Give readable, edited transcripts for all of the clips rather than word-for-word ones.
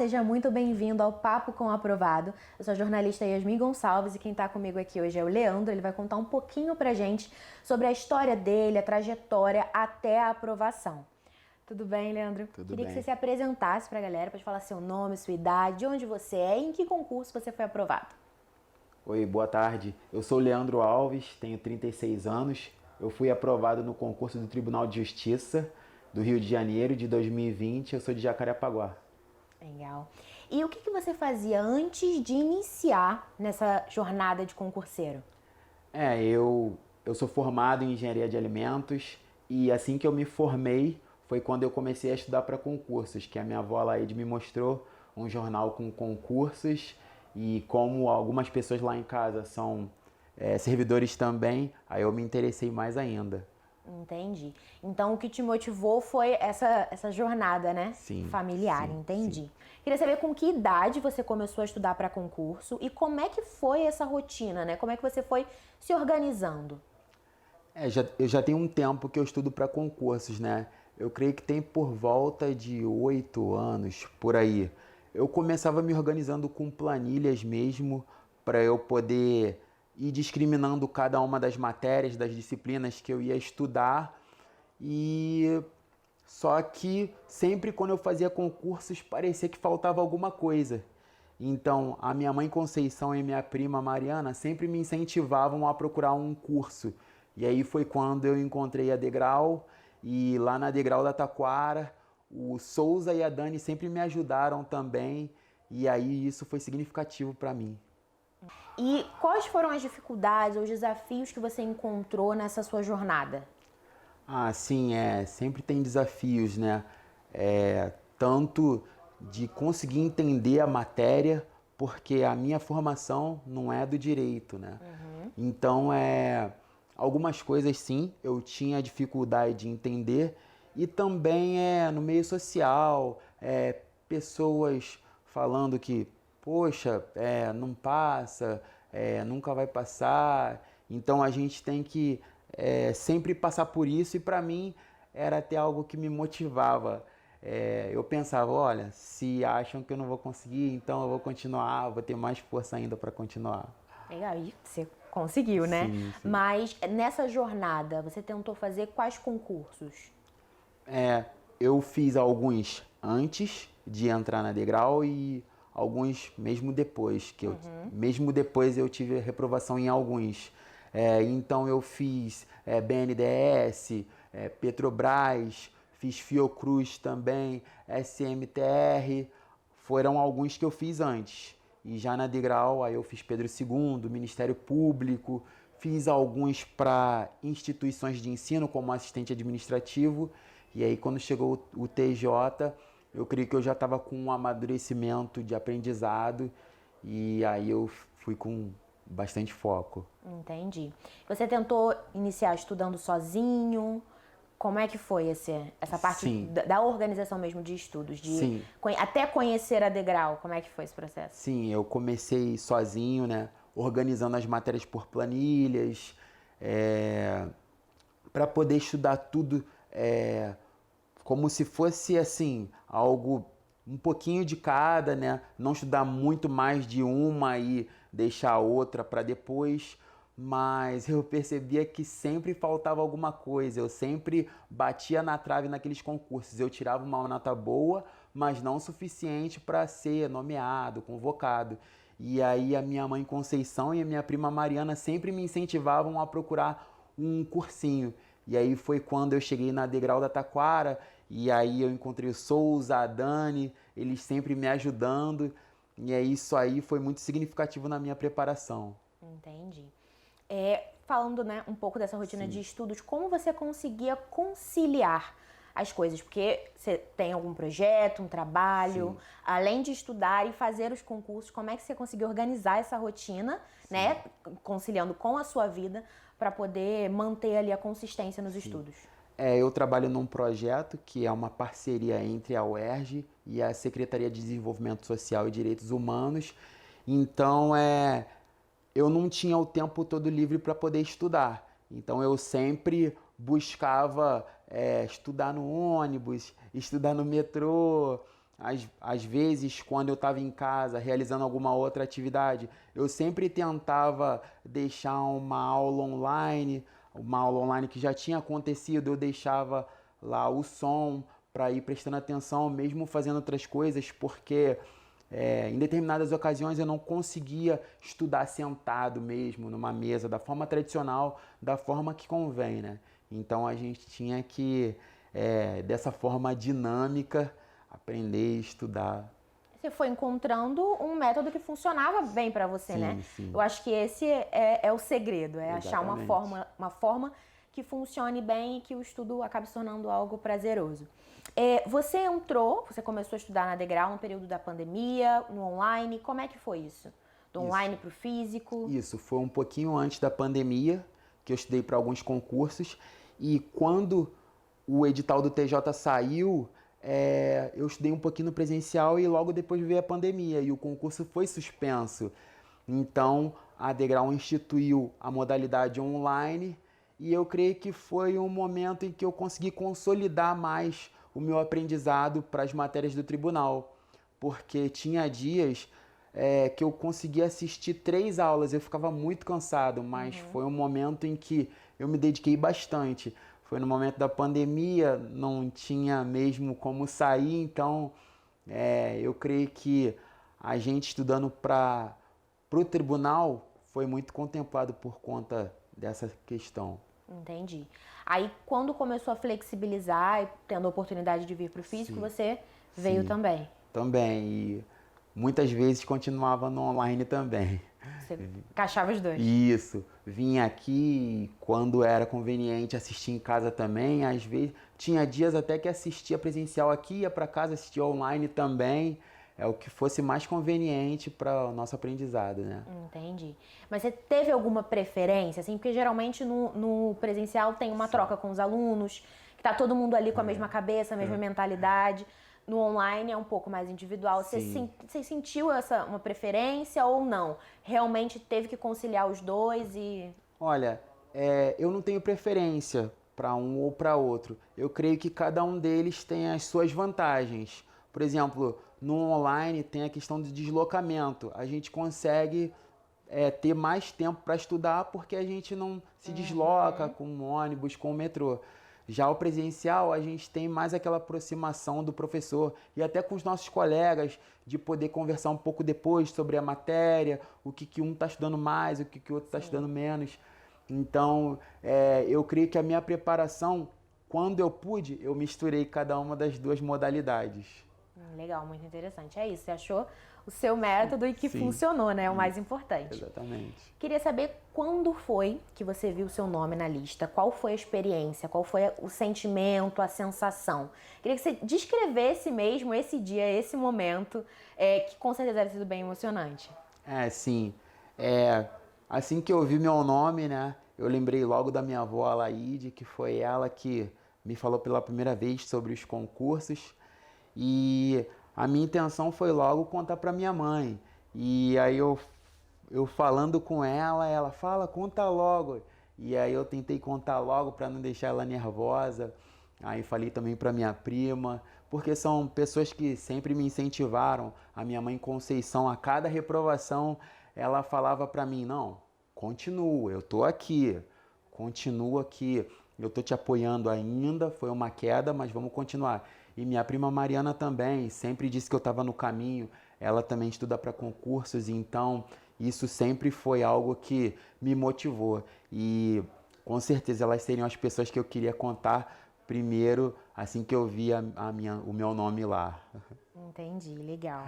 seja muito bem-vindo ao Papo com o Aprovado. Eu sou a jornalista Yasmin Gonçalves e quem está comigo aqui hoje é o Leandro. Ele vai contar um pouquinho pra gente sobre a história dele, a trajetória até a aprovação. Tudo bem, Leandro? Queria que você se apresentasse pra galera, pode falar seu nome, sua idade, de onde você é e em que concurso você foi aprovado. Oi, boa tarde. Eu sou Leandro Alves, tenho 36 anos. Eu fui aprovado no concurso do Tribunal de Justiça do Rio de Janeiro de 2020. Eu sou de Jacarepaguá. Legal. E o que você fazia antes de iniciar nessa jornada de concurseiro? Eu sou formado em Engenharia de Alimentos e assim que eu me formei foi quando eu comecei a estudar para concursos, que a minha avó Laide me mostrou um jornal com concursos e como algumas pessoas lá em casa são servidores também, aí eu me interessei mais ainda. Entendi. Então o que te motivou foi essa jornada, né? Sim, Familiar, sim, entendi. sim. Queria saber com que idade você começou a estudar para concurso e como é que foi essa rotina, né? Como é que você foi se organizando? Eu já tenho um tempo que eu estudo para concursos, né? Eu creio que tem por volta de 8 anos, por aí. Eu começava me organizando com planilhas mesmo, para eu poder ir discriminando cada uma das matérias, das disciplinas que eu ia estudar. E só que sempre quando eu fazia concursos parecia que faltava alguma coisa. Então, a minha mãe Conceição e minha prima Mariana sempre me incentivavam a procurar um curso. E aí foi quando eu encontrei a Degrau, e lá na Degrau da Taquara, o Souza e a Dani sempre me ajudaram também, e aí isso foi significativo para mim. E quais foram as dificuldades ou os desafios que você encontrou nessa sua jornada? Ah, sim, sempre tem desafios, né? Tanto de conseguir entender a matéria, porque a minha formação não é do direito, né? Então, algumas coisas sim, eu tinha dificuldade de entender, e também no meio social, pessoas falando que, poxa, não passa, nunca vai passar, então a gente tem que sempre passar por isso, e para mim era até algo que me motivava. Eu pensava, olha, se acham que eu não vou conseguir, então eu vou continuar, vou ter mais força ainda para continuar. Legal, e você conseguiu, né? Sim, sim. Mas nessa jornada, você tentou fazer quais concursos? Eu fiz alguns antes de entrar na Degrau e alguns mesmo depois, mesmo depois eu tive reprovação em alguns. Então eu fiz BNDES, Petrobras, fiz Fiocruz também, SMTR, foram alguns que eu fiz antes. E já na Degrau, aí eu fiz Pedro II, Ministério Público, fiz alguns para instituições de ensino como assistente administrativo, e aí quando chegou o TJ, eu creio que eu já estava com um amadurecimento de aprendizado, e aí eu fui com bastante foco. Entendi. Você tentou iniciar estudando sozinho? Como é que foi essa parte Sim, da organização mesmo de estudos? sim. Até conhecer a Degrau, como é que foi esse processo? Sim, eu comecei sozinho, né? Organizando as matérias por planilhas, para poder estudar tudo como se fosse assim, algo um pouquinho de cada, né? Não estudar muito mais de uma e deixar a outra para depois. Mas eu percebia que sempre faltava alguma coisa, eu sempre batia na trave naqueles concursos. Eu tirava uma nota boa, mas não o suficiente para ser nomeado, convocado. E aí a minha mãe Conceição e a minha prima Mariana sempre me incentivavam a procurar um cursinho. E aí foi quando eu cheguei na Degrau da Taquara, e aí eu encontrei o Souza, a Dani, eles sempre me ajudando. E aí isso aí foi muito significativo na minha preparação. Entendi. Falando, né, um pouco dessa rotina de Sim. estudos, como você conseguia conciliar as coisas? Porque você tem algum projeto, um trabalho, Sim. além de estudar e fazer os concursos, como é que você conseguiu organizar essa rotina, né, conciliando com a sua vida, para poder manter ali a consistência nos estudos? Eu trabalho num projeto que é uma parceria entre a UERJ e a Secretaria de Desenvolvimento Social e Direitos Humanos. Então, eu não tinha o tempo todo livre para poder estudar. Então eu sempre buscava estudar no ônibus, estudar no metrô. Às vezes, quando eu estava em casa realizando alguma outra atividade, eu sempre tentava deixar uma aula online que já tinha acontecido, eu deixava lá o som para ir prestando atenção, mesmo fazendo outras coisas, porque em determinadas ocasiões eu não conseguia estudar sentado mesmo, numa mesa, da forma tradicional, da forma que convém, né? Então a gente tinha que, dessa forma dinâmica, aprender e estudar. Você foi encontrando um método que funcionava bem para você, né? Sim, sim. Eu acho que esse é o segredo, é achar Exatamente. uma forma que funcione bem e que o estudo acabe se tornando algo prazeroso. Você começou a estudar na Degrau no período da pandemia, no online, como é que foi isso? Do online para o físico? Isso, foi um pouquinho antes da pandemia, que eu estudei para alguns concursos, e quando o edital do TJ saiu, eu estudei um pouquinho no presencial e logo depois veio a pandemia e o concurso foi suspenso. Então a Degrau instituiu a modalidade online e eu creio que foi um momento em que eu consegui consolidar mais o meu aprendizado para as matérias do tribunal, porque tinha dias que eu conseguia assistir 3 aulas, eu ficava muito cansado, mas foi um momento em que eu me dediquei bastante. Foi no momento da pandemia, não tinha mesmo como sair, então eu creio que a gente estudando para o tribunal foi muito contemplado por conta dessa questão. Entendi. Aí, quando começou a flexibilizar e tendo a oportunidade de vir para o físico, Sim, você veio sim, também. também. E muitas vezes continuava no online também. Você encaixava os dois. Isso, vinha aqui quando era conveniente assistir em casa também, às vezes tinha dias até que assistia presencial aqui, ia para casa assistia online também, é o que fosse mais conveniente para o nosso aprendizado, né? Entendi. Mas você teve alguma preferência, assim? Porque geralmente no presencial tem uma troca com os alunos, que tá todo mundo ali com a mesma cabeça, a mesma mentalidade. No online é um pouco mais individual. Sim. Você sentiu uma preferência ou não? Realmente teve que conciliar os dois e... Olha, eu não tenho preferência para um ou para outro. Eu creio que cada um deles tem as suas vantagens. Por exemplo, no online tem a questão do deslocamento. A gente consegue ter mais tempo para estudar porque a gente não se desloca com o ônibus, com o metrô. Já o presencial, a gente tem mais aquela aproximação do professor e até com os nossos colegas, de poder conversar um pouco depois sobre a matéria, o que um está estudando mais, o que o outro está estudando menos. Então, eu creio que a minha preparação, quando eu pude, eu misturei cada uma das duas modalidades. Legal, muito interessante. É isso, você achou o seu método e que Sim, funcionou, né? É o mais importante. exatamente. Queria saber quando foi que você viu o seu nome na lista, qual foi a experiência, qual foi o sentimento, a sensação. Queria que você descrevesse mesmo esse dia, esse momento, que com certeza deve ter sido bem emocionante. Sim. Assim que eu vi meu nome, né? Eu lembrei logo da minha avó, a Laíde, que foi ela que me falou pela primeira vez sobre os concursos. E a minha intenção foi logo contar para minha mãe. E aí eu falando com ela, ela fala, conta logo. E aí eu tentei contar logo para não deixar ela nervosa. Aí falei também para minha prima, porque são pessoas que sempre me incentivaram. A minha mãe Conceição, a cada reprovação, ela falava para mim, não, continua, eu tô aqui, continua aqui, eu tô te apoiando ainda, foi uma queda, mas vamos continuar. E minha prima Mariana também, sempre disse que eu estava no caminho, ela também estuda para concursos, então isso sempre foi algo que me motivou. E com certeza elas seriam as pessoas que eu queria contar primeiro, assim que eu vi o meu nome lá. Entendi, legal.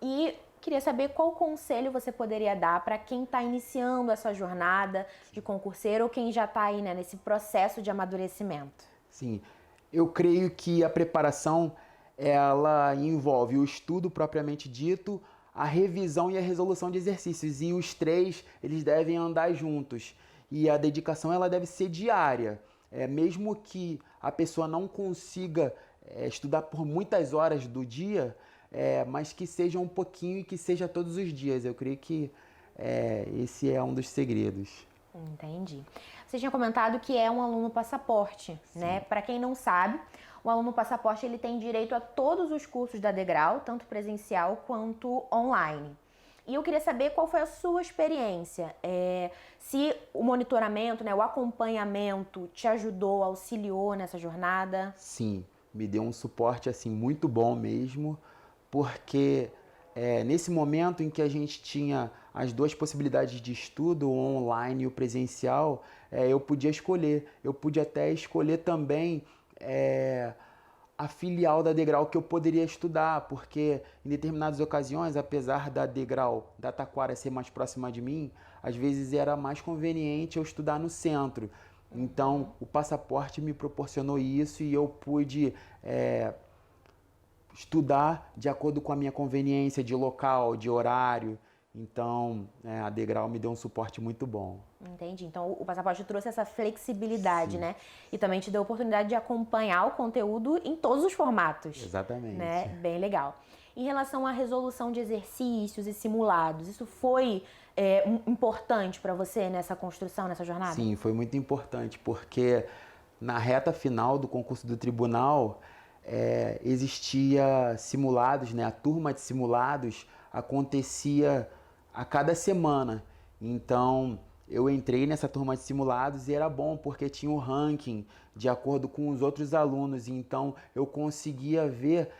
E queria saber qual conselho você poderia dar para quem está iniciando essa jornada de concurseiro ou quem já está aí, né, nesse processo de amadurecimento. Sim, eu creio que a preparação ela envolve o estudo propriamente dito, a revisão e a resolução de exercícios, e os três eles devem andar juntos. E a dedicação ela deve ser diária, mesmo que a pessoa não consiga estudar por muitas horas do dia, mas que seja um pouquinho e que seja todos os dias. Eu creio que esse é um dos segredos. Entendi. Você tinha comentado que é um aluno passaporte, né? Para quem não sabe, o aluno passaporte ele tem direito a todos os cursos da Degrau, tanto presencial quanto online. E eu queria saber qual foi a sua experiência, se o monitoramento, né, o acompanhamento te ajudou, auxiliou nessa jornada? Sim, me deu um suporte assim muito bom mesmo, porque nesse momento em que a gente tinha as duas possibilidades de estudo, o online e o presencial, eu podia escolher. Eu pude até escolher também a filial da Degrau que eu poderia estudar, porque em determinadas ocasiões, apesar da Degrau da Taquara ser mais próxima de mim, às vezes era mais conveniente eu estudar no centro. Então, o passaporte me proporcionou isso e eu pude estudar de acordo com a minha conveniência de local, de horário. Então, a Degrau me deu um suporte muito bom. Entendi. Então, o passaporte trouxe essa flexibilidade, Sim. né? E também te deu a oportunidade de acompanhar o conteúdo em todos os formatos. Exatamente. Né? Bem legal. Em relação à resolução de exercícios e simulados, isso foi importante para você nessa construção, nessa jornada? Sim, foi muito importante, porque na reta final do concurso do tribunal, existia simulados, né? A turma de simulados acontecia a cada semana. Então, eu entrei nessa turma de simulados e era bom, porque tinha o ranking de acordo com os outros alunos. Então, eu conseguia ver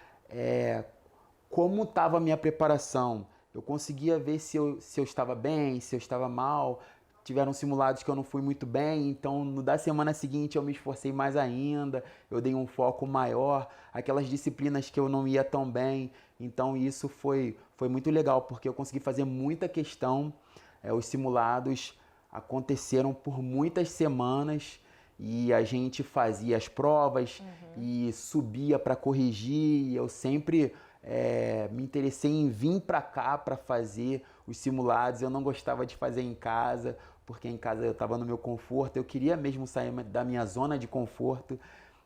como estava a minha preparação. Eu conseguia ver se eu estava bem, se eu estava mal. Tiveram simulados que eu não fui muito bem, então no da semana seguinte eu me esforcei mais ainda, eu dei um foco maior, aquelas disciplinas que eu não ia tão bem, então isso foi muito legal, porque eu consegui fazer muita questão. Os simulados aconteceram por muitas semanas e a gente fazia as provas e subia para corrigir, e eu sempre me interessei em vir para cá para fazer os simulados. Eu não gostava de fazer em casa, porque em casa eu estava no meu conforto, eu queria mesmo sair da minha zona de conforto.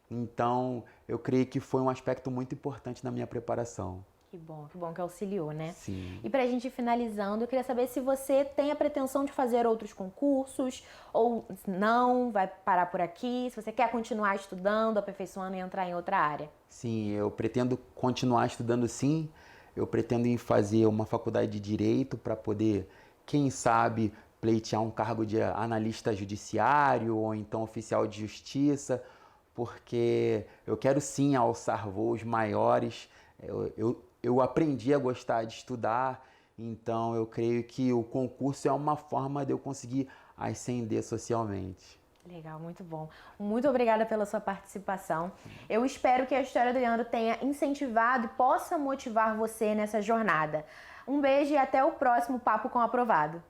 Então, eu creio que foi um aspecto muito importante na minha preparação. Que bom que auxiliou, né? Sim. E pra gente ir finalizando, eu queria saber se você tem a pretensão de fazer outros concursos ou não, vai parar por aqui, se você quer continuar estudando, aperfeiçoando e entrar em outra área. Sim, eu pretendo continuar estudando sim. Eu pretendo ir fazer uma faculdade de Direito para poder, quem sabe, pleitear um cargo de analista judiciário ou então oficial de justiça, porque eu quero sim alçar voos maiores. Eu aprendi a gostar de estudar, então eu creio que o concurso é uma forma de eu conseguir ascender socialmente. Legal, muito bom. Muito obrigada pela sua participação. Eu espero que a história do Leandro tenha incentivado e possa motivar você nessa jornada. Um beijo e até o próximo Papo com Aprovado.